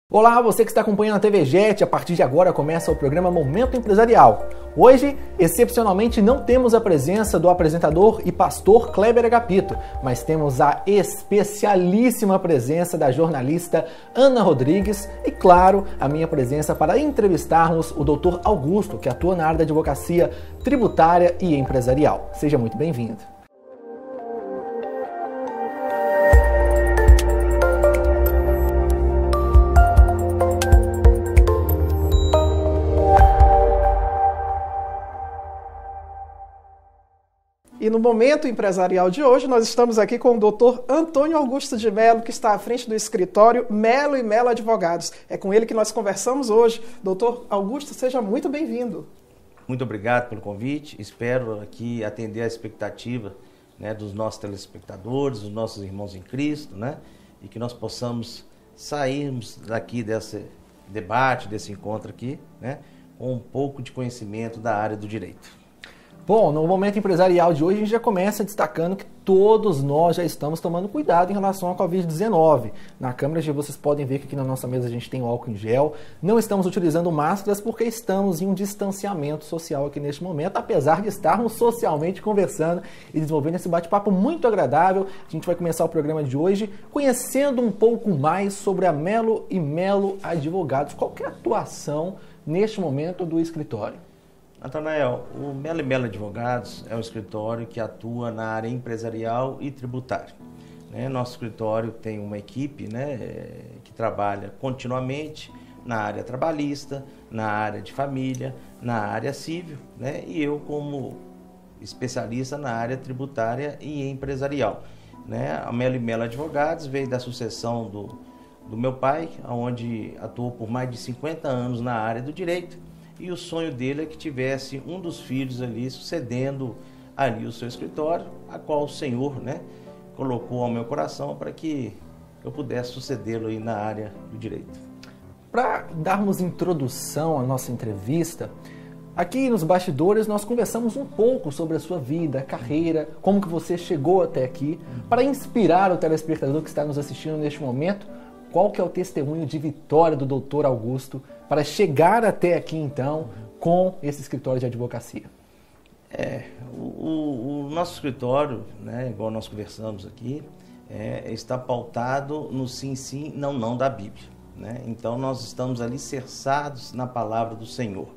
Olá, você que está acompanhando a TV Jet, a partir de agora começa o programa Momento Empresarial. Hoje, excepcionalmente, não temos a presença do apresentador e pastor Kleber Agapito, mas temos a especialíssima presença da jornalista Ana Rodrigues e, claro, a minha presença para entrevistarmos o Dr. Augusto, que atua na área da advocacia tributária e empresarial. Seja muito bem-vindo. E no Momento Empresarial de hoje, nós estamos aqui com o Dr. Antônio Augusto de Mello, que está à frente do escritório Mello & Mello Advogados. É com ele que nós conversamos hoje. Dr. Augusto, seja muito bem-vindo. Muito obrigado pelo convite. Espero aqui atender a expectativa, dos nossos telespectadores, dos nossos irmãos em Cristo, e que nós possamos sairmos daqui desse debate, desse encontro aqui, com um pouco de conhecimento da área do direito. Bom, no Momento Empresarial de hoje a gente já começa destacando que todos nós já estamos tomando cuidado em relação à Covid-19. Na câmera vocês podem ver que aqui na nossa mesa a gente tem o álcool em gel. Não estamos utilizando máscaras porque estamos em um distanciamento social aqui neste momento, apesar de estarmos socialmente conversando e desenvolvendo esse bate-papo muito agradável. A gente vai começar o programa de hoje conhecendo um pouco mais sobre a Mello & Mello Advogados. Qual que é a atuação neste momento do escritório? Natanael, o Mello & Mello Advogados é um escritório que atua na área empresarial e tributária. Nosso escritório tem uma equipe que trabalha continuamente na área trabalhista, na área de família, na área civil, e eu como especialista na área tributária e empresarial. A Mello & Mello Advogados veio da sucessão do meu pai, onde atuou por mais de 50 anos na área do direito. E o sonho dele é que tivesse um dos filhos ali sucedendo ali o seu escritório, a qual o Senhor, colocou ao meu coração para que eu pudesse sucedê-lo aí na área do direito. Para darmos introdução à nossa entrevista, aqui nos bastidores nós conversamos um pouco sobre a sua vida, carreira, como que você chegou até aqui, para inspirar o telespectador que está nos assistindo neste momento. Qual que é o testemunho de vitória do Dr. Augusto para chegar até aqui, então, com esse escritório de advocacia? O nosso escritório, igual nós conversamos aqui, está pautado no sim, sim, não, não da Bíblia. Então, nós estamos alicerçados na palavra do Senhor.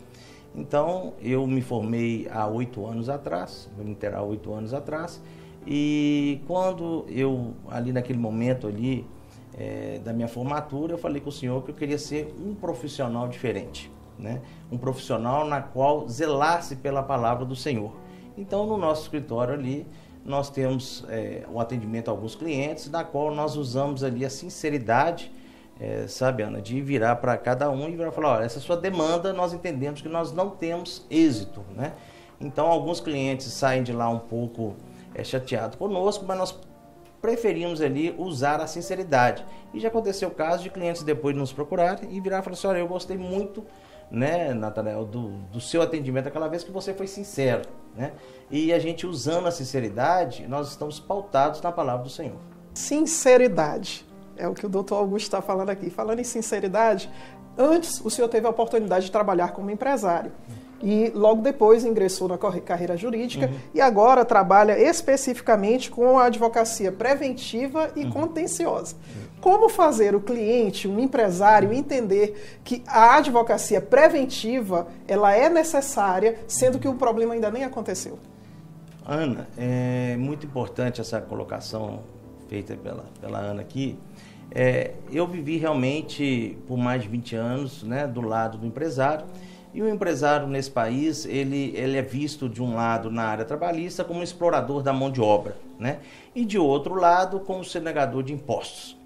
Então, eu me formei há 8 anos atrás, vou me inteirar 8 anos atrás, e quando eu, ali naquele momento ali, da minha formatura, eu falei com o senhor que eu queria ser um profissional diferente, um profissional na qual zelasse pela palavra do Senhor. Então, no nosso escritório ali, nós temos um atendimento a alguns clientes, na qual nós usamos ali a sinceridade, sabe, Ana, de virar para cada um e virar e falar, olha, essa sua demanda, nós entendemos que nós não temos êxito, Então, alguns clientes saem de lá um pouco chateados conosco, mas nós preferimos ali usar a sinceridade. E já aconteceu o caso de clientes depois nos procurarem e virar e falar assim, olha, eu gostei muito, Natanael, do seu atendimento aquela vez que você foi sincero, E a gente usando a sinceridade, nós estamos pautados na palavra do Senhor. Sinceridade, é o que o Dr. Augusto está falando aqui. Falando em sinceridade, antes o senhor teve a oportunidade de trabalhar como empresário. E logo depois ingressou na carreira jurídica e agora trabalha especificamente com a advocacia preventiva e contenciosa. Como fazer o cliente, um empresário, entender que a advocacia preventiva ela é necessária, sendo que o problema ainda nem aconteceu? Ana, é muito importante essa colocação feita pela Ana aqui. Eu vivi realmente por mais de 20 anos do lado do empresário. E o empresário nesse país, ele é visto de um lado na área trabalhista como explorador da mão de obra, E de outro lado como sonegador de impostos,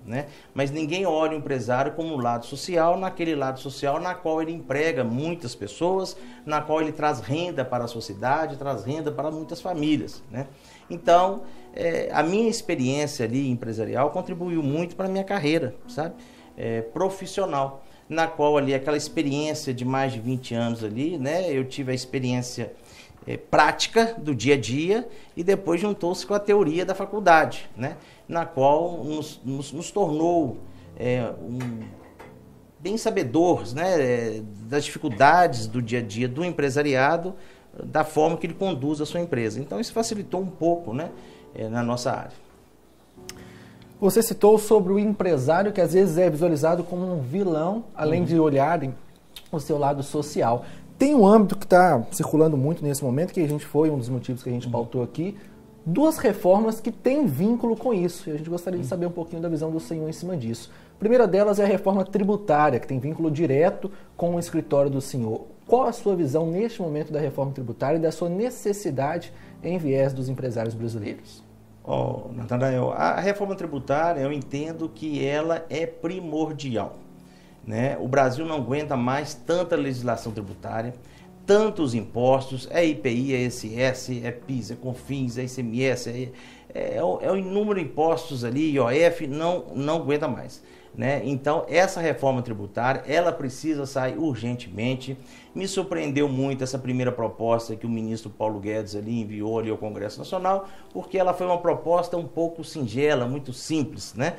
Mas ninguém olha o empresário como um lado social, naquele lado social na qual ele emprega muitas pessoas, na qual ele traz renda para a sociedade, traz renda para muitas famílias, Então, a minha experiência ali empresarial contribuiu muito para a minha carreira, sabe? Profissional. Na qual ali, aquela experiência de mais de 20 anos ali, eu tive a experiência prática do dia a dia e depois juntou-se com a teoria da faculdade, na qual nos tornou bem sabedor, né, das dificuldades do dia a dia do empresariado, da forma que ele conduz a sua empresa. Então isso facilitou um pouco, né, na nossa área. Você citou sobre o empresário que às vezes é visualizado como um vilão, além de olharem o seu lado social. Tem um âmbito que está circulando muito nesse momento, que a gente foi um dos motivos que a gente pautou aqui, duas reformas que têm vínculo com isso. E a gente gostaria de saber um pouquinho da visão do senhor em cima disso. A primeira delas é a reforma tributária, que tem vínculo direto com o escritório do senhor. Qual a sua visão neste momento da reforma tributária e da sua necessidade em viés dos empresários brasileiros? Natanael, a reforma tributária, eu entendo que ela é primordial, né? O Brasil não aguenta mais tanta legislação tributária, tantos impostos, é IPI, é ISS, é PIS, é COFINS, é ICMS, é o inúmero de impostos ali, IOF, não aguenta mais, né? Então, essa reforma tributária, ela precisa sair urgentemente. Me surpreendeu muito essa primeira proposta que o ministro Paulo Guedes ali enviou ali ao Congresso Nacional, porque ela foi uma proposta um pouco singela, muito simples, né?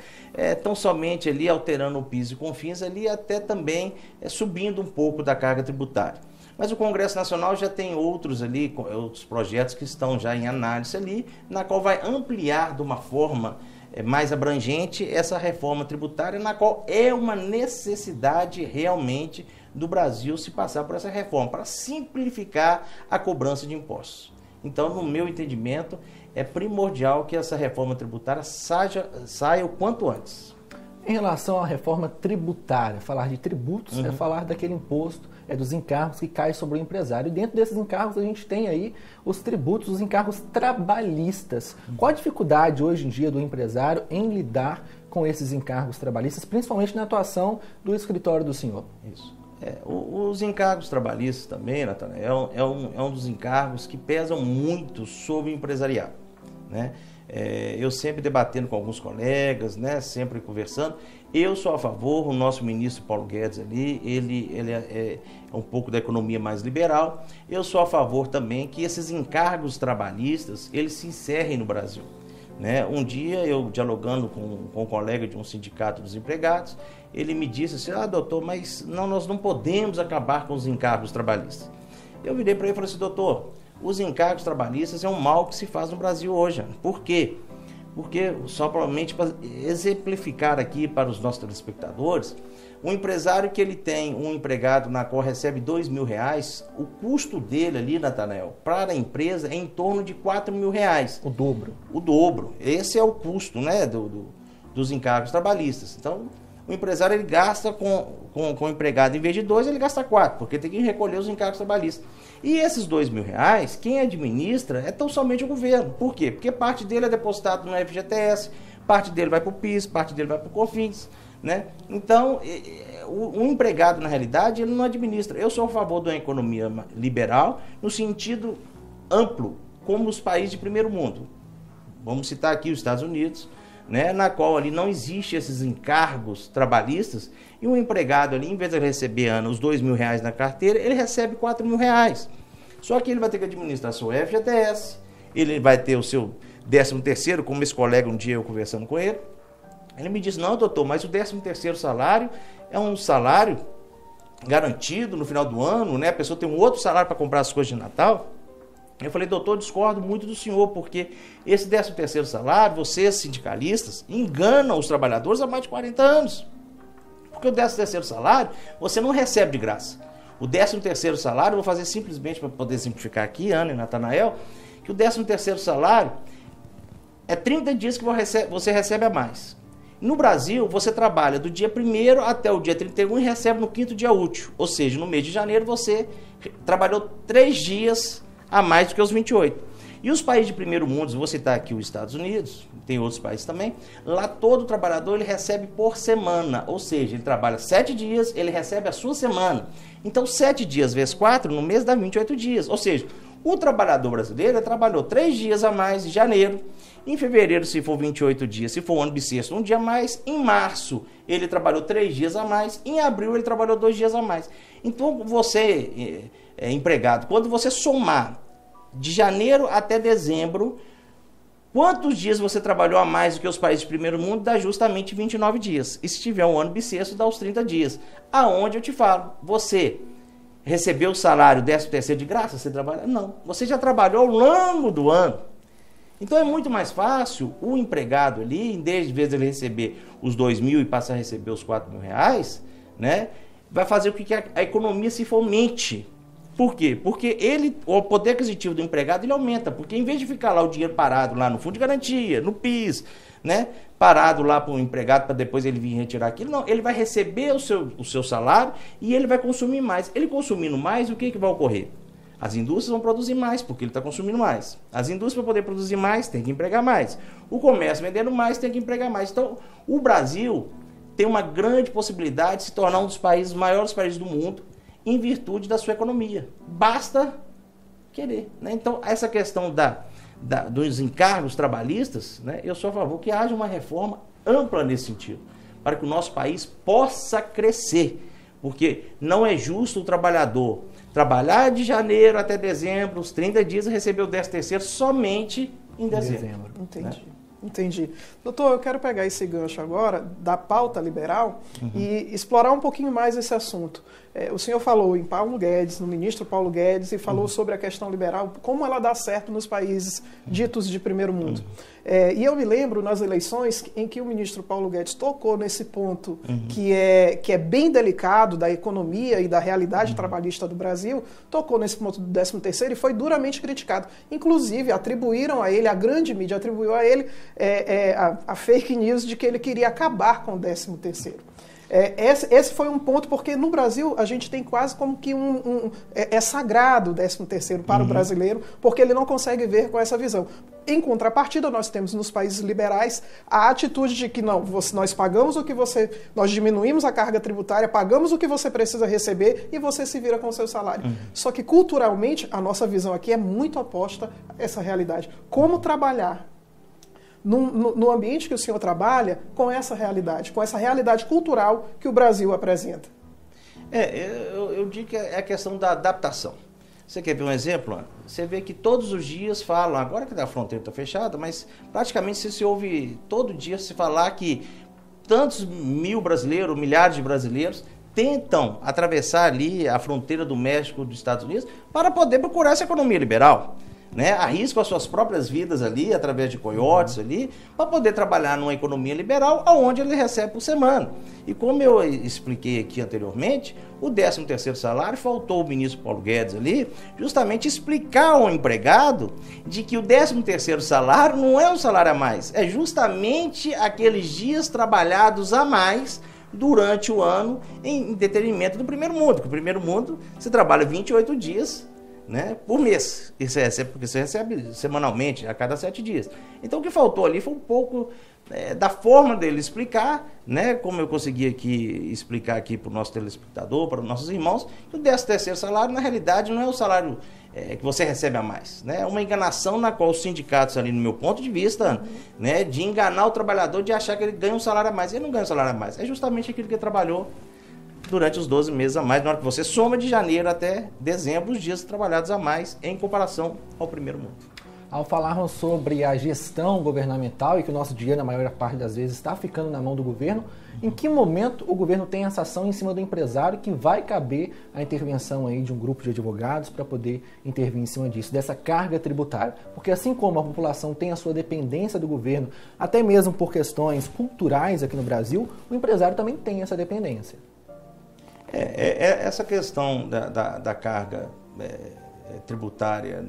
Tão somente ali alterando o PIS e COFINS ali, até também subindo um pouco da carga tributária. Mas o Congresso Nacional já tem outros projetos que estão já em análise ali, na qual vai ampliar de uma forma mais abrangente essa reforma tributária, na qual é uma necessidade realmente do Brasil se passar por essa reforma, para simplificar a cobrança de impostos. Então, no meu entendimento, é primordial que essa reforma tributária saia o quanto antes. Em relação à reforma tributária, falar de tributos é falar daquele imposto, dos encargos que caem sobre o empresário. E dentro desses encargos a gente tem aí os tributos, os encargos trabalhistas. Qual a dificuldade hoje em dia do empresário em lidar com esses encargos trabalhistas, principalmente na atuação do escritório do senhor? Isso. Os encargos trabalhistas também, Natanael, é um dos encargos que pesam muito sobre o empresariado, né? Eu sempre debatendo com alguns colegas, né, sempre conversando. Eu sou a favor, o nosso ministro Paulo Guedes ali, ele é um pouco da economia mais liberal. Eu sou a favor também que esses encargos trabalhistas, eles se encerrem no Brasil, né? Um dia eu dialogando com um colega de um sindicato dos empregados, ele me disse assim: doutor, mas nós não podemos acabar com os encargos trabalhistas. Eu virei para ele e falei assim: doutor, os encargos trabalhistas é um mal que se faz no Brasil hoje. Por quê? Porque, só provavelmente para exemplificar aqui para os nossos telespectadores, um empresário que ele tem um empregado na qual recebe R$2.000, o custo dele ali, Natanael, para a empresa é em torno de R$4.000. O dobro. O dobro. Esse é o custo, né, dos encargos trabalhistas. Então, o empresário ele gasta com o empregado, em vez de 2, ele gasta 4, porque tem que recolher os encargos trabalhistas. E esses R$2.000, quem administra é tão somente o governo. Por quê? Porque parte dele é depositado no FGTS, parte dele vai para o PIS, parte dele vai para o COFINS, né? Então, o empregado, na realidade, ele não administra. Eu sou a favor de uma economia liberal, no sentido amplo, como os países de primeiro mundo. Vamos citar aqui os Estados Unidos, né, na qual ali não existe esses encargos trabalhistas, e o empregado ali, em vez de receber os R$2.000 na carteira, ele recebe R$4.000. Só que ele vai ter que administrar seu FGTS, ele vai ter o seu 13º, como esse colega um dia eu conversando com ele, ele me disse: não, doutor, mas o 13º salário é um salário garantido no final do ano, né? A pessoa tem um outro salário para comprar as coisas de Natal. Eu falei: doutor, discordo muito do senhor, porque esse 13º salário, vocês sindicalistas, enganam os trabalhadores há mais de 40 anos. Porque o 13º salário, você não recebe de graça. O 13º salário, eu vou fazer simplesmente para poder simplificar aqui, Ana e Natanael, que o 13º salário é 30 dias que você recebe a mais. No Brasil, você trabalha do dia 1º até o dia 31 e recebe no 5º dia útil. Ou seja, no mês de janeiro, você trabalhou 3 dias a mais do que os 28. E os países de primeiro mundo, vou citar aqui os Estados Unidos, tem outros países também, lá todo trabalhador ele recebe por semana, ou seja, ele trabalha 7 dias, ele recebe a sua semana. Então 7 dias vezes 4, no mês dá 28 dias, ou seja, o trabalhador brasileiro trabalhou 3 dias a mais em janeiro, em fevereiro se for 28 dias, se for ano bissexto, um dia a mais, em março ele trabalhou 3 dias a mais, em abril ele trabalhou 2 dias a mais. Então você, empregado, quando você somar de janeiro até dezembro, Quantos dias você trabalhou a mais do que os países de primeiro mundo? Dá justamente 29 dias. E se tiver um ano bissexto, dá os 30 dias. Aonde eu te falo, você recebeu o salário 13º de graça? Você trabalha? Não. Você já trabalhou ao longo do ano. Então é muito mais fácil o empregado ali, em vez de ele receber os 2.000 e passar a receber os 4.000 reais, né, vai fazer com que a economia se fomente. Por quê? Porque o poder aquisitivo do empregado ele aumenta, porque em vez de ficar lá o dinheiro parado lá no fundo de garantia, no PIS, né, parado lá para o empregado para depois ele vir retirar aquilo, não, ele vai receber o seu salário e ele vai consumir mais. Ele consumindo mais, o que vai ocorrer? As indústrias vão produzir mais, porque ele está consumindo mais. As indústrias, para poder produzir mais, tem que empregar mais. O comércio vendendo mais, tem que empregar mais. Então, o Brasil tem uma grande possibilidade de se tornar um dos maiores países do mundo, em virtude da sua economia. Basta querer, né? Então, essa questão dos encargos trabalhistas, né, eu sou a favor que haja uma reforma ampla nesse sentido, para que o nosso país possa crescer. Porque não é justo o trabalhador trabalhar de janeiro até dezembro, os 30 dias, e receber o 13º somente em dezembro. Entendi. Né? Entendi. Doutor, eu quero pegar esse gancho agora da pauta liberal e explorar um pouquinho mais esse assunto. O senhor falou em Paulo Guedes, no ministro Paulo Guedes, e falou sobre a questão liberal, como ela dá certo nos países ditos de primeiro mundo. E eu me lembro nas eleições em que o ministro Paulo Guedes tocou nesse ponto que é bem delicado da economia e da realidade trabalhista do Brasil, tocou nesse ponto do 13º e foi duramente criticado. Inclusive, atribuíram a ele, a grande mídia atribuiu a ele a fake news de que ele queria acabar com o 13º. Esse foi um ponto, porque no Brasil a gente tem quase como que é sagrado o 13º para o brasileiro, porque ele não consegue ver com essa visão. Em contrapartida, nós temos nos países liberais a atitude de que não, nós pagamos o que nós diminuímos a carga tributária, pagamos o que você precisa receber e você se vira com o seu salário. Só que culturalmente a nossa visão aqui é muito oposta a essa realidade. Como trabalhar no ambiente que o senhor trabalha com essa realidade cultural que o Brasil apresenta? Eu digo que é a questão da adaptação. Você quer ver um exemplo? Você vê que todos os dias falam, agora que a fronteira está fechada, mas praticamente se ouve todo dia se falar que tantos mil brasileiros, milhares de brasileiros tentam atravessar ali a fronteira do México, dos Estados Unidos, para poder procurar essa economia liberal. Né, arriscam as suas próprias vidas ali, através de coiotes ali, para poder trabalhar numa economia liberal, onde ele recebe por semana. E como eu expliquei aqui anteriormente, o 13º salário, faltou o ministro Paulo Guedes ali, justamente explicar ao empregado de que o 13º salário não é um salário a mais, é justamente aqueles dias trabalhados a mais durante o ano em detrimento do primeiro mundo. Porque o primeiro mundo você trabalha 28 dias, né, por mês, porque você recebe semanalmente, a cada 7 dias. Então o que faltou ali foi um pouco da forma dele explicar, né, como eu consegui aqui explicar aqui para o nosso telespectador, para os nossos irmãos, que o 13º salário na realidade não é o salário que você recebe a mais, né, é uma enganação na qual os sindicatos ali, no meu ponto de vista, né, de enganar o trabalhador, de achar que ele ganha um salário a mais. Ele não ganha um salário a mais, é justamente aquilo que ele trabalhou durante os 12 meses a mais, na hora que você soma de janeiro até dezembro os dias trabalhados a mais em comparação ao primeiro mundo. Ao falarmos sobre a gestão governamental e que o nosso dinheiro, na maior parte das vezes, está ficando na mão do governo, em que momento o governo tem essa ação em cima do empresário que vai caber a intervenção aí de um grupo de advogados para poder intervir em cima disso, dessa carga tributária? Porque assim como a população tem a sua dependência do governo, até mesmo por questões culturais aqui no Brasil, o empresário também tem essa dependência. Essa questão da carga tributária,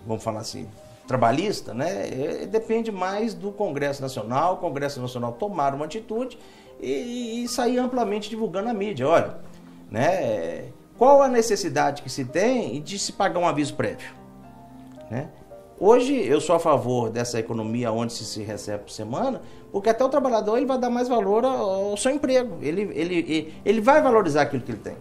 vamos falar assim, trabalhista, né, depende mais do Congresso Nacional. O Congresso Nacional tomar uma atitude e sair amplamente divulgando a mídia. Olha, né, qual a necessidade que se tem de se pagar um aviso prévio? Né? Hoje eu sou a favor dessa economia onde se recebe por semana, porque até o trabalhador ele vai dar mais valor ao seu emprego, ele vai valorizar aquilo que ele tem.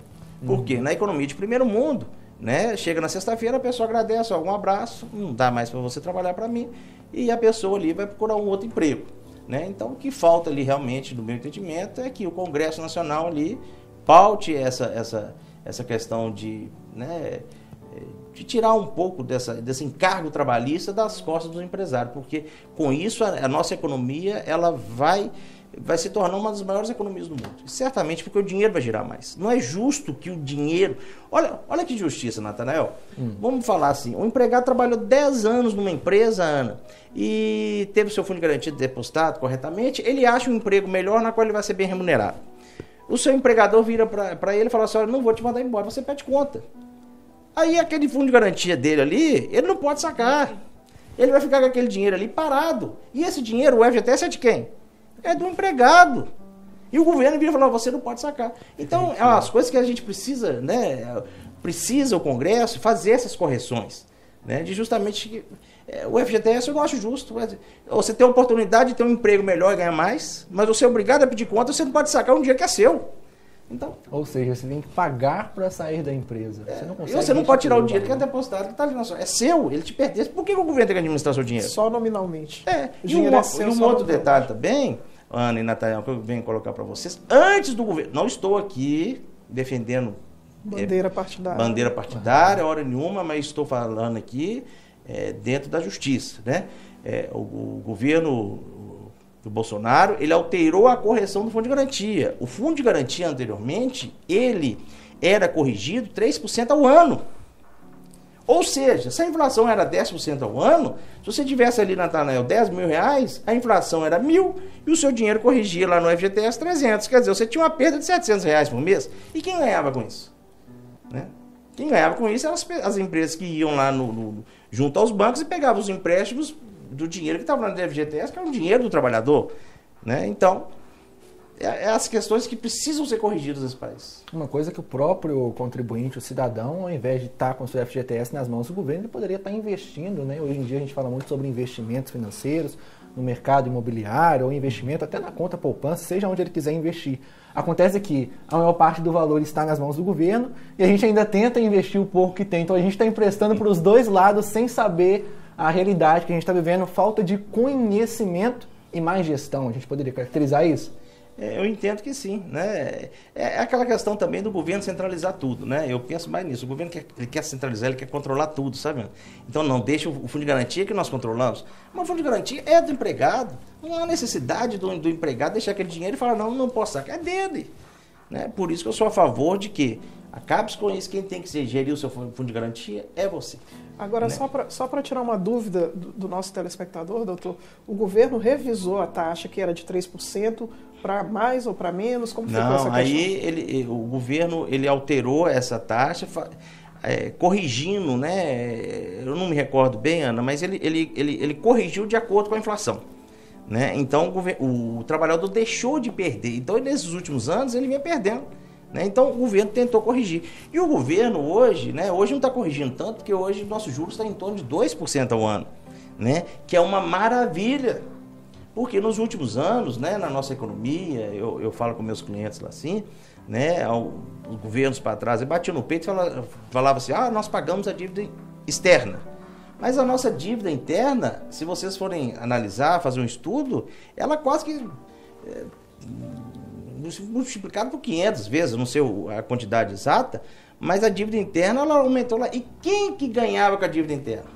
Porque na economia de primeiro mundo, né, chega na sexta-feira, a pessoa agradece, um abraço, não dá mais para você trabalhar para mim, e a pessoa ali vai procurar um outro emprego. Né? Então o que falta ali realmente, no meu entendimento, é que o Congresso Nacional ali paute essa questão de de tirar um pouco desse encargo trabalhista das costas do empresário, porque com isso a nossa economia ela vai se tornar uma das maiores economias do mundo. E certamente porque o dinheiro vai girar mais. Não é justo que o dinheiro... Olha que justiça, Natanael. Vamos falar assim, o empregado trabalhou 10 anos numa empresa, Ana, e teve o seu fundo de garantia depositado corretamente, ele acha um emprego melhor na qual ele vai ser bem remunerado. O seu empregador vira para ele e fala assim, olha, não vou te mandar embora, você pede conta. Aí aquele fundo de garantia dele ali, ele não pode sacar. Ele vai ficar com aquele dinheiro ali parado. E esse dinheiro, o FGTS é de quem? É do empregado. E o governo vira e fala, você não pode sacar. Então, é umas coisas que a gente precisa, né? Precisa o Congresso fazer essas correções. Né? De justamente... o FGTS eu não acho justo. Você tem a oportunidade de ter um emprego melhor e ganhar mais, mas você é obrigado a pedir conta, você não pode sacar um dia que é seu. Então, ou seja, você tem que pagar para sair da empresa. Você não pode tirar o dinheiro que é depositado, que está ali na sua... É seu, ele te pertence. Por que o governo tem que administrar seu dinheiro? Só nominalmente. E um outro detalhe também, Ana e Natanael, que eu venho colocar para vocês, antes do governo, não estou aqui defendendo bandeira partidária. Bandeira partidária, hora nenhuma, mas estou falando aqui dentro da justiça. Né? O governo do Bolsonaro, ele alterou a correção do fundo de garantia. O fundo de garantia anteriormente, ele era corrigido 3% ao ano. Ou seja, se a inflação era 10% ao ano, se você tivesse ali, Natanael, 10 mil reais, a inflação era 1.000 e o seu dinheiro corrigia lá no FGTS 300. Quer dizer, você tinha uma perda de 700 reais por mês. E quem ganhava com isso? Né? Quem ganhava com isso eram as empresas que iam lá junto aos bancos e pegavam os empréstimos do dinheiro que estava lá no FGTS, que é o dinheiro do trabalhador. Né? Então, as questões que precisam ser corrigidas nesse país. Uma coisa que o próprio contribuinte, o cidadão, ao invés de estar com o seu FGTS nas mãos do governo, ele poderia estar investindo. Né? Hoje em dia a gente fala muito sobre investimentos financeiros, no mercado imobiliário, ou investimento até na conta poupança, seja onde ele quiser investir. Acontece que a maior parte do valor está nas mãos do governo e a gente ainda tenta investir o pouco que tem. Então a gente está emprestando para os dois lados sem saber a realidade que a gente está vivendo, falta de conhecimento e mais gestão. A gente poderia caracterizar isso? Eu entendo que sim, né? É aquela questão também do governo centralizar tudo, né? Eu penso mais nisso. O governo quer centralizar, ele quer controlar tudo, sabe? Então não deixa o fundo de garantia que nós controlamos. Mas o fundo de garantia é do empregado. Não há necessidade do empregado deixar aquele dinheiro e falar, não posso sacar, é dele. Né? Por isso que eu sou a favor de que acabe com isso, quem tem que gerir o seu fundo de garantia é você. Agora, né? Só para tirar uma dúvida do nosso telespectador, doutor, o governo revisou a taxa que era de 3% para mais ou para menos? Como ficou essa questão? Aí o governo ele alterou essa taxa, corrigindo, né? Eu não me recordo bem, Ana, mas ele corrigiu de acordo com a inflação. Né? Então o trabalhador deixou de perder. Então nesses últimos anos ele vinha perdendo. Né? Então o governo tentou corrigir. E o governo hoje, né? Hoje não está corrigindo tanto, porque hoje o nosso juros está em torno de 2% ao ano. Né? Que é uma maravilha. Porque nos últimos anos, né, na nossa economia, eu falo com meus clientes lá assim, né, os governos para trás, eu batia no peito e falava assim, nós pagamos a dívida externa. Mas a nossa dívida interna, se vocês forem analisar, fazer um estudo, ela quase que multiplicada por 500 vezes, não sei a quantidade exata, mas a dívida interna ela aumentou lá. E quem que ganhava com a dívida interna?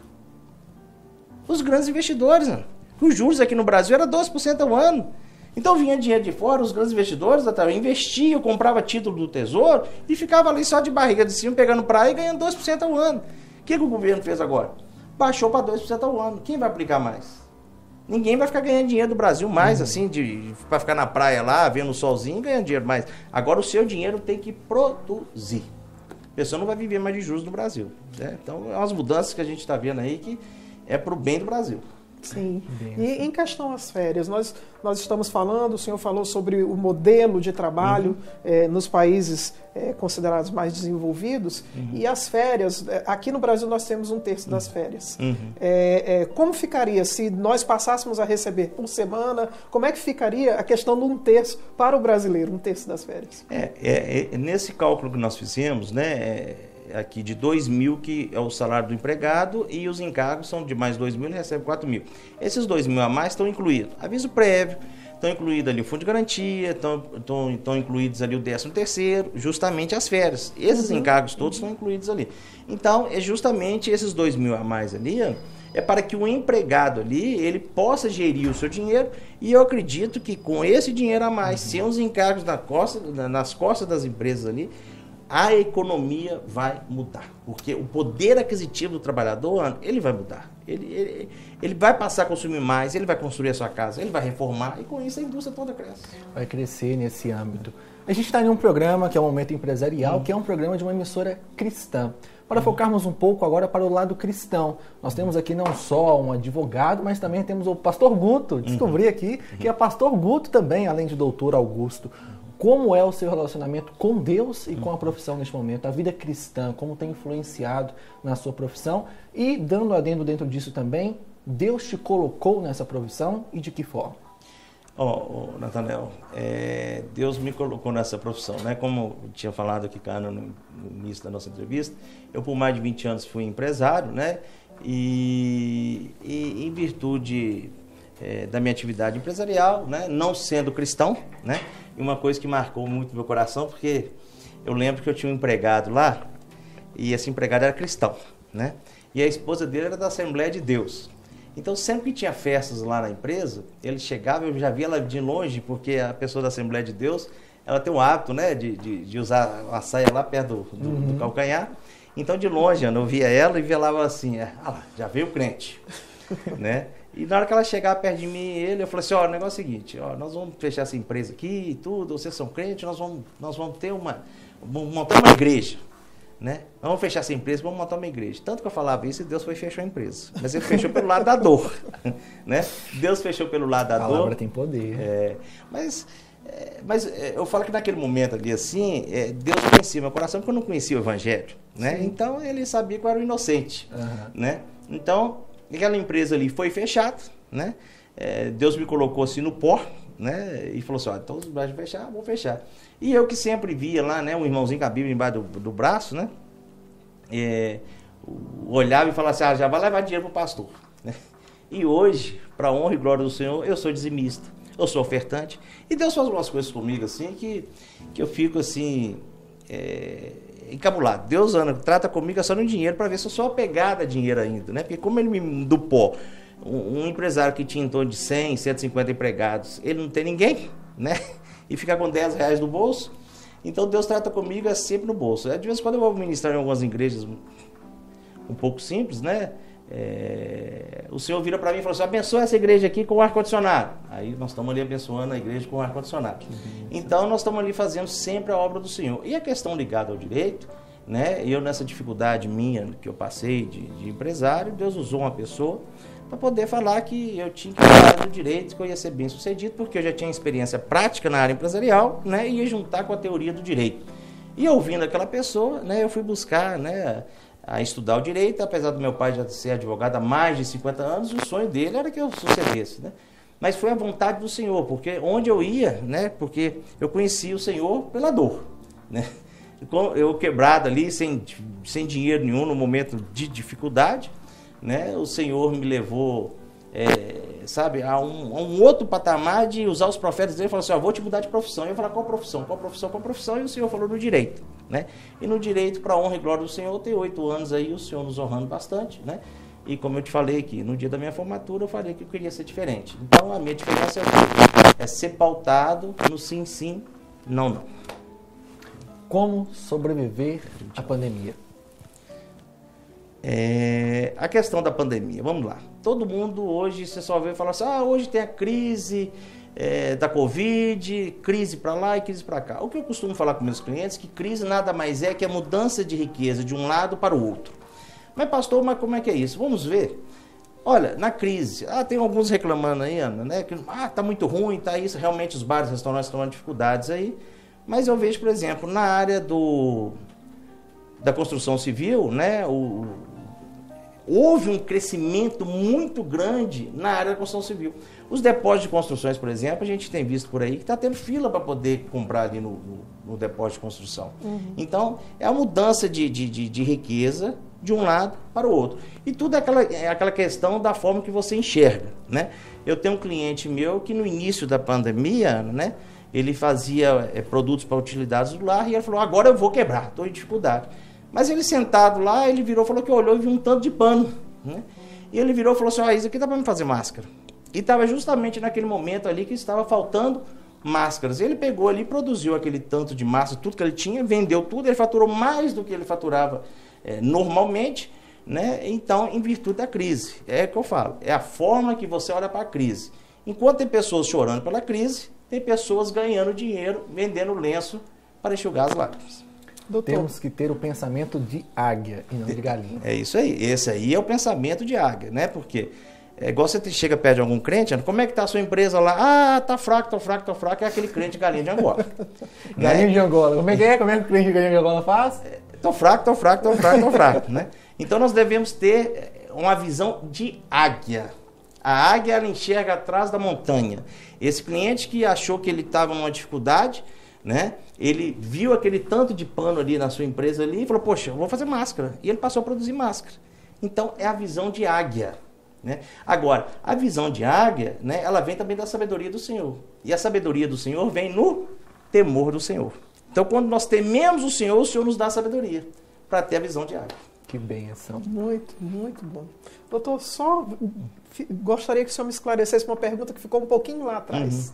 Os grandes investidores, né? Os juros aqui no Brasil era 12% ao ano. Então vinha dinheiro de fora, os grandes investidores investiam, compravam título do Tesouro e ficava ali só de barriga de cima, pegando praia e ganhando 2% ao ano. O que o governo fez agora? Baixou para 2% ao ano. Quem vai aplicar mais? Ninguém vai ficar ganhando dinheiro do Brasil mais, assim, para ficar na praia lá, vendo o solzinho e ganhando dinheiro mais. Agora o seu dinheiro tem que produzir. A pessoa não vai viver mais de juros no Brasil. Né? Então, é umas mudanças que a gente está vendo aí que é para o bem do Brasil. Sim. E em questão às férias, nós estamos falando, o senhor falou sobre o modelo de trabalho nos países considerados mais desenvolvidos, e as férias, aqui no Brasil nós temos 1/3 das férias. Como ficaria se nós passássemos a receber por semana, como é que ficaria a questão do 1/3 para o brasileiro, 1/3 das férias? Nesse cálculo que nós fizemos, né, aqui de 2.000 que é o salário do empregado e os encargos são de mais 2.000, ele recebe 4.000. Esses 2.000 a mais estão incluídos aviso prévio, Estão incluídos ali o fundo de garantia, estão incluídos ali o 13º, justamente as férias. Esses encargos todos estão incluídos ali. Então, é justamente esses 2 mil a mais ali, é para que o empregado ali, ele possa gerir o seu dinheiro, e eu acredito que com esse dinheiro a mais, sem os encargos nas costas das empresas ali, a economia vai mudar. Porque o poder aquisitivo do trabalhador, ele vai mudar. Ele vai passar a consumir mais, ele vai construir a sua casa, ele vai reformar, e com isso a indústria toda cresce. Vai crescer nesse âmbito. A gente está em um programa que é o Momento Empresarial, que é um programa de uma emissora cristã. Para focarmos um pouco agora para o lado cristão, nós temos aqui não só um advogado, mas também temos o pastor Guto. Descobri aqui que é pastor Guto também, além de doutor Augusto. Como é o seu relacionamento com Deus e com a profissão neste momento? A vida cristã, como tem influenciado na sua profissão? E, dando adendo dentro disso também, Deus te colocou nessa profissão e de que forma? Nathanael, Deus me colocou nessa profissão, né? Como eu tinha falado aqui, Ana, no início da nossa entrevista, eu por mais de 20 anos fui empresário, né? E em virtude da minha atividade empresarial, né? Não sendo cristão, né? E uma coisa que marcou muito meu coração, porque eu lembro que eu tinha um empregado lá, e esse empregado era cristão, né? E a esposa dele era da Assembleia de Deus. Então, sempre que tinha festas lá na empresa, ele chegava, eu já via ela de longe, porque a pessoa da Assembleia de Deus, ela tem o hábito, né, de usar a saia lá perto do calcanhar. Então, de longe, eu via ela e via lá assim, já veio o crente, né? E na hora que ela chegava perto de mim, eu falei assim, o negócio é o seguinte, nós vamos fechar essa empresa aqui e tudo, vocês são crentes, nós vamos montar uma igreja. Né? Vamos fechar essa empresa, vamos montar uma igreja. Tanto que eu falava isso, e Deus fechou a empresa. Mas ele fechou pelo lado da dor. Né? Deus fechou pelo lado da dor. A palavra tem poder. Mas eu falo que naquele momento ali, assim, Deus conhecia meu coração, porque eu não conhecia o Evangelho. Né? Então, ele sabia que eu era um inocente. Né? Então, aquela empresa ali foi fechada. Né? Deus me colocou assim no pó, né? E falou assim, então os braços vão fechar, vou fechar. E eu que sempre via lá, né, um irmãozinho com a Bíblia embaixo do braço, né? Olhava e falava assim, já vai levar dinheiro pro pastor. Né? E hoje, para honra e glória do Senhor, eu sou dizimista, eu sou ofertante. E Deus faz algumas coisas comigo assim que eu fico assim, encabulado. Deus, Ana, trata comigo só no dinheiro para ver se eu sou apegado a dinheiro ainda, né? Porque como ele me do pó, um empresário que tinha em torno de 100, 150 empregados, ele não tem ninguém, né? E fica com 10 reais no bolso. Então Deus trata comigo sempre no bolso. De vez em quando eu vou ministrar em algumas igrejas um pouco simples, né? O Senhor vira para mim e fala assim, abençoa essa igreja aqui com ar-condicionado. Aí nós estamos ali abençoando a igreja com ar-condicionado. Então nós estamos ali fazendo sempre a obra do Senhor. E a questão ligada ao direito, né? Eu nessa dificuldade minha que eu passei de empresário, Deus usou uma pessoa para poder falar que eu tinha que fazer o direito, que eu ia ser bem sucedido, porque eu já tinha experiência prática na área empresarial, né, e ia juntar com a teoria do direito. E ouvindo aquela pessoa, né, eu fui buscar, né, a estudar o direito, apesar do meu pai já ser advogado há mais de 50 anos, o sonho dele era que eu sucedesse, né. Mas foi a vontade do Senhor, porque onde eu ia, né, porque eu conhecia o Senhor pela dor, né. Eu quebrado ali, sem dinheiro nenhum, no momento de dificuldade, né? O Senhor me levou, a um outro patamar de usar os profetas dele e falar assim, vou te mudar de profissão. E eu falei, qual profissão? Qual profissão? Qual profissão? E o Senhor falou no direito, né? E no direito, para a honra e glória do Senhor, eu tenho 8 anos aí, o Senhor nos honrando bastante, né? E como eu te falei aqui, no dia da minha formatura, eu falei que eu queria ser diferente. Então, a minha diferença é ser pautado no sim, sim, não, não. Como sobreviver à pandemia? A questão da pandemia, vamos lá. Todo mundo hoje, você só vê falar assim, hoje tem a crise da Covid, crise para lá e crise para cá. O que eu costumo falar com meus clientes, que crise nada mais é que a mudança de riqueza de um lado para o outro. Mas pastor, como é que é isso? Vamos ver. Olha, na crise, tem alguns reclamando aí, Ana, né? Que tá muito ruim, tá isso, realmente os bares, restaurantes estão tendo dificuldades aí. Mas eu vejo, por exemplo, na área da construção civil, né? Houve um crescimento muito grande na área da construção civil. Os depósitos de construções, por exemplo, a gente tem visto por aí que está tendo fila para poder comprar ali no depósito de construção. Então, é a mudança de riqueza, de um lado para o outro. E tudo é aquela questão da forma que você enxerga, né? Eu tenho um cliente meu que no início da pandemia, né, ele fazia produtos para utilidades do lar e ele falou, agora eu vou quebrar, estou em dificuldade. Mas ele sentado lá, ele virou, falou que olhou e viu um tanto de pano, né? E ele virou e falou assim, isso aqui dá para me fazer máscara. E estava justamente naquele momento ali que estava faltando máscaras. Ele pegou ali, produziu aquele tanto de máscara, tudo que ele tinha, vendeu tudo, ele faturou mais do que ele faturava normalmente, né? Então, em virtude da crise. É o que eu falo, é a forma que você olha para a crise. Enquanto tem pessoas chorando pela crise, tem pessoas ganhando dinheiro, vendendo lenço para enxugar as lágrimas. Doutor. Temos que ter o pensamento de águia e não de galinha. É isso aí. Esse aí é o pensamento de águia, né? Porque é igual você chega perto de algum crente, como é que tá a sua empresa lá? Ah, tá fraco, é aquele crente galinha de Angola. Galinha de Angola. Como é que é? Como é que o crente galinha de Angola faz? Tô fraco, né? Então nós devemos ter uma visão de águia. A águia, ela enxerga atrás da montanha. Esse cliente que achou que ele estava numa dificuldade, né? Ele viu aquele tanto de pano ali na sua empresa ali e falou, poxa, eu vou fazer máscara. E ele passou a produzir máscara. Então é a visão de águia, né? Agora, a visão de águia, né, ela vem também da sabedoria do Senhor. E a sabedoria do Senhor vem no temor do Senhor. Então, quando nós tememos o Senhor nos dá sabedoria para ter a visão de águia. Que benção. Muito, muito bom. Doutor, só gostaria que o senhor me esclarecesse uma pergunta que ficou um pouquinho lá atrás.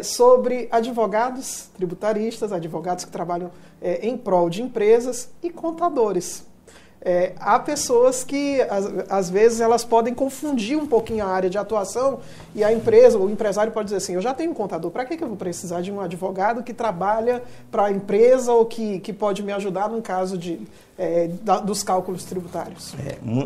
Sobre advogados tributaristas, advogados que trabalham em prol de empresas e contadores. Há pessoas que, às vezes, elas podem confundir um pouquinho a área de atuação e a empresa, o empresário pode dizer assim, eu já tenho um contador, para que eu vou precisar de um advogado que trabalha para a empresa ou que pode me ajudar no caso dos cálculos tributários?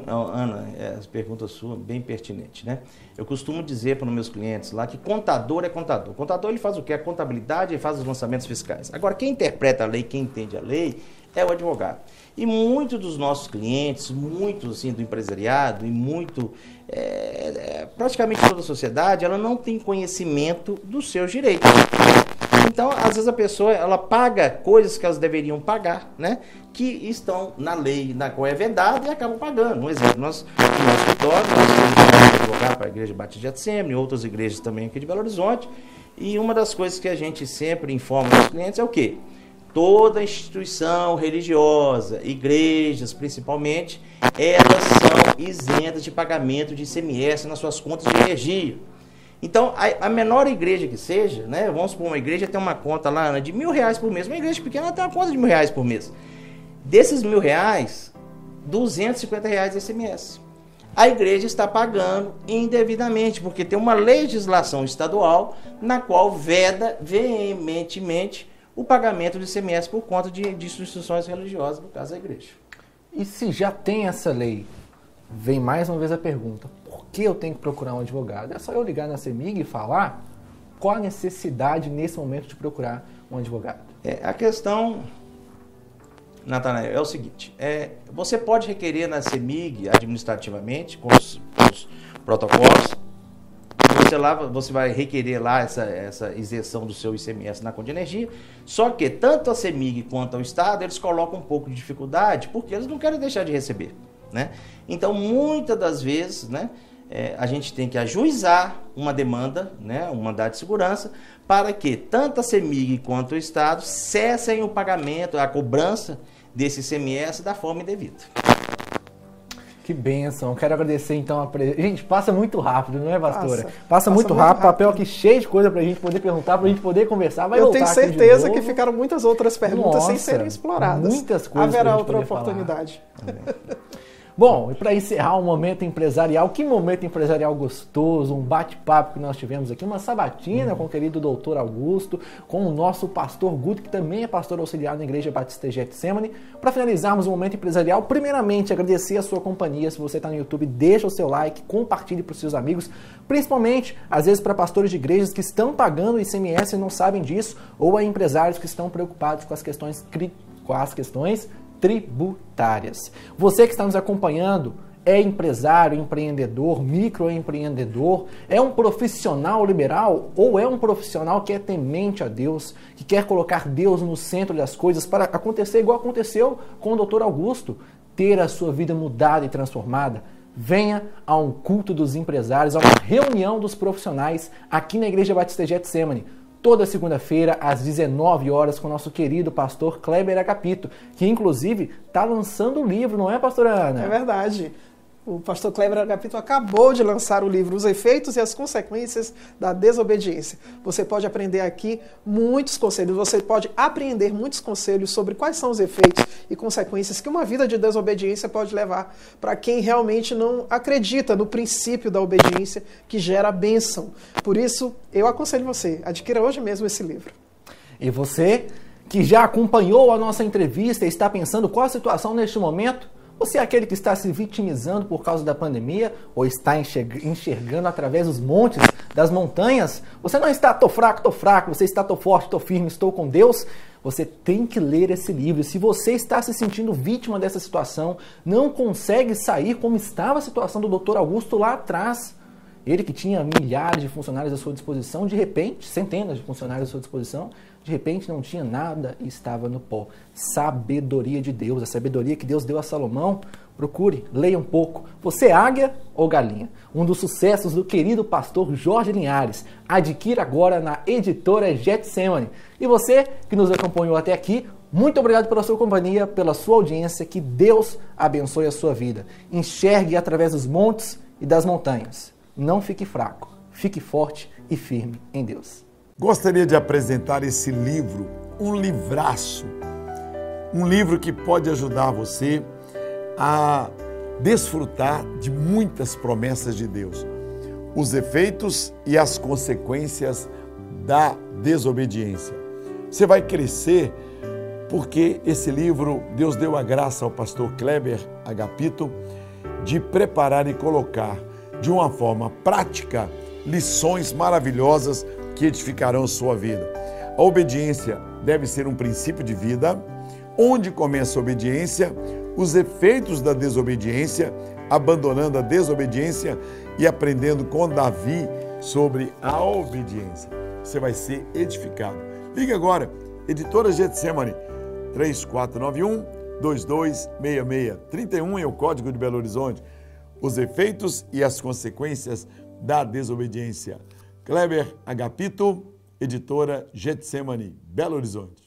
Ana, as perguntas suas bem pertinentes, né? Eu costumo dizer para os meus clientes lá que contador é contador. O contador, ele faz o quê? A contabilidade, ele faz os lançamentos fiscais. Agora, quem interpreta a lei, quem entende a lei, é o advogado. E muitos dos nossos clientes, muitos assim, do empresariado e praticamente toda a sociedade, ela não tem conhecimento dos seus direitos. Então, às vezes a pessoa, ela paga coisas que elas deveriam pagar, né? Que estão na lei, na qual é vedada e acabam pagando. Um exemplo, no nosso escritório, nós temos que advogar para a Igreja Batista de Getsemane e outras igrejas também aqui de Belo Horizonte. E uma das coisas que a gente sempre informa aos clientes é o quê? Toda instituição religiosa, igrejas principalmente, elas são isentas de pagamento de ICMS nas suas contas de energia. Então, a menor igreja que seja, né, vamos supor, uma igreja tem uma conta lá, Ana, de R$1.000 por mês. Uma igreja pequena tem uma conta de R$1.000 por mês. Desses R$1.000, R$250 de ICMS. A igreja está pagando indevidamente, porque tem uma legislação estadual na qual veda veementemente o pagamento de ICMS por conta de instituições religiosas, no caso da igreja. E se já tem essa lei, vem mais uma vez a pergunta, por que eu tenho que procurar um advogado? É só eu ligar na CEMIG e falar qual a necessidade nesse momento de procurar um advogado? A questão, Natanael, é o seguinte, você pode requerer na CEMIG administrativamente, com os protocolos. Você vai requerer lá essa isenção do seu ICMS na conta de energia, só que tanto a CEMIG quanto o Estado, eles colocam um pouco de dificuldade, porque eles não querem deixar de receber, né? Então, muitas das vezes, né, a gente tem que ajuizar uma demanda, né, um mandado de segurança, para que tanto a CEMIG quanto o Estado cessem o pagamento, a cobrança desse ICMS da forma indevida. Que bênção. Quero agradecer então a presença. Gente, passa muito rápido, não é, pastora? Passa Passa muito rápido. Papel aqui cheio de coisa pra gente poder perguntar, pra gente poder conversar. Vai Eu voltar tenho aqui de certeza novo. que ficaram muitas outras perguntas sem Nossa, serem exploradas. muitas coisas Haverá pra gente outra poder falar. oportunidade. Bom, e para encerrar o momento empresarial, que momento empresarial gostoso, um bate-papo que nós tivemos aqui, uma sabatina com o querido doutor Augusto, com o nosso pastor Guto, que também é pastor auxiliar na Igreja Batista de Getsemane. Para finalizarmos o momento empresarial, primeiramente agradecer a sua companhia. Se você está no YouTube, deixa o seu like, compartilhe para os seus amigos, principalmente, às vezes, para pastores de igrejas que estão pagando ICMS e não sabem disso, ou a empresários que estão preocupados com as questões tributárias. Você que está nos acompanhando é empresário, empreendedor, microempreendedor, é um profissional liberal ou é um profissional que é temente a Deus, que quer colocar Deus no centro das coisas para acontecer igual aconteceu com o Dr. Augusto, ter a sua vida mudada e transformada? Venha a um culto dos empresários, a uma reunião dos profissionais aqui na Igreja Batista Getsemane, toda segunda-feira às 19 horas com o nosso querido pastor Kleber Agapito, que inclusive está lançando um livro, não é, pastora Ana? É verdade. O pastor Kleber Agapito acabou de lançar o livro Os Efeitos e as Consequências da Desobediência. Você pode aprender aqui muitos conselhos, você pode aprender muitos conselhos sobre quais são os efeitos e consequências que uma vida de desobediência pode levar para quem realmente não acredita no princípio da obediência que gera bênção. Por isso, eu aconselho você, adquira hoje mesmo esse livro. E você que já acompanhou a nossa entrevista e está pensando qual a situação neste momento? Você é aquele que está se vitimizando por causa da pandemia ou está enxergando através dos montes, das montanhas? Você não está tô fraco, você está tô forte, tô firme, estou com Deus? Você tem que ler esse livro. E se você está se sentindo vítima dessa situação, não consegue sair como estava a situação do Dr. Augusto lá atrás, ele que tinha milhares de funcionários à sua disposição, de repente, centenas de funcionários à sua disposição, de repente não tinha nada e estava no pó. Sabedoria de Deus, a sabedoria que Deus deu a Salomão. Procure, leia um pouco. Você é águia ou galinha? Um dos sucessos do querido pastor Jorge Linhares. Adquira agora na editora Getsemane. E você que nos acompanhou até aqui, muito obrigado pela sua companhia, pela sua audiência. Que Deus abençoe a sua vida. Enxergue através dos montes e das montanhas. Não fique fraco, fique forte e firme em Deus. Gostaria de apresentar esse livro, um livraço, um livro que pode ajudar você a desfrutar de muitas promessas de Deus. Os efeitos e as consequências da desobediência. Você vai crescer porque esse livro, Deus deu a graça ao pastor Kleber Agapito de preparar e colocar de uma forma prática lições maravilhosas que edificarão sua vida. A obediência deve ser um princípio de vida. Onde começa a obediência, os efeitos da desobediência, abandonando a desobediência e aprendendo com Davi sobre a obediência. Você vai ser edificado. Ligue agora, editora Getsemane, 3491-2266-31 é o código de Belo Horizonte. Os efeitos e as consequências da desobediência. Kleber Agapito, editora Getsemane, Belo Horizonte.